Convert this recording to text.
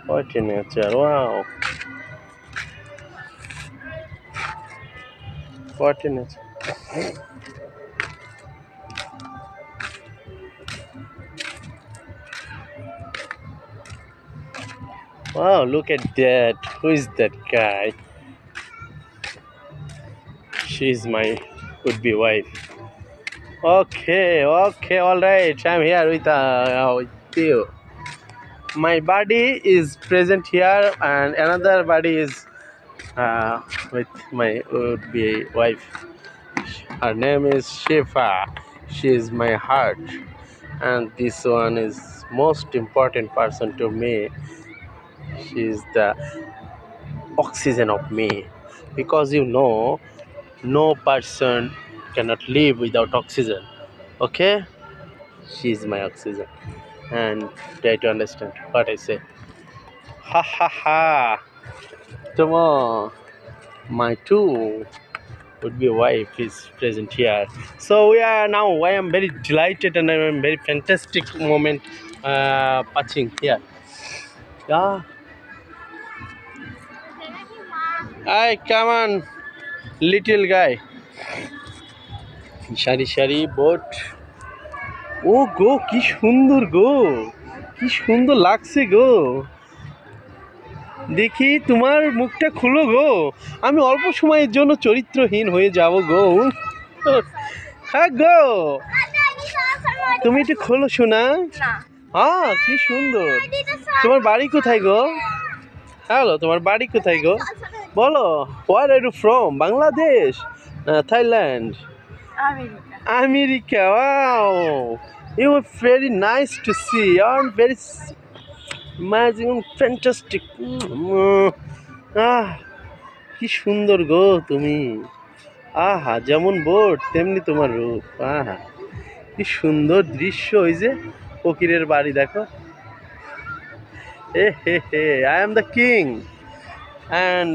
What a nature! Wow! What a nature! Wow! Look at that! Who is that guy? She's my would-be wife. Okay, okay, all right. I'm here with you. My body is present here, and another body is uh, with my would-be wife. Her name is Shifa. She is my heart, and this one is most important person to me. She is the oxygen of me, because no person cannot live without oxygen. Okay, she is my oxygen, and try to understand what I say. Ha ha ha! Come on, my two would be wife is present here. So we are now. I am very delighted and I am very fantastic moment patching here. Yeah. Hi, come on, little guy. Shari shari boat. ও গো কি সুন্দর গো, কি সুন্দর লাগছে গো। দেখি তোমার মুখটা খুলো গো, আমি অল্প সময়ের জন্য চরিত্রহীন হয়ে যাব গো। হ্যাঁ গো, তুমি একটু খোলো শোনা। হ্যাঁ কি সুন্দর। তোমার বাড়ি কোথায় গো? হ্যালো, তোমার বাড়ি কোথায় গো? বলো। হোয়ার আর ইউ ফ্রম? বাংলাদেশ না Thailand? America. Wow, you are very nice to see. You are very amazing, fantastic. কি সুন্দর গো তুমি। আহা, যেমন বোট তেমনি তোমার রূপ। আহা, কি সুন্দর দৃশ্য। ওই যে ফকিরের বাড়ি দেখো। এ হে হে, I am the king, and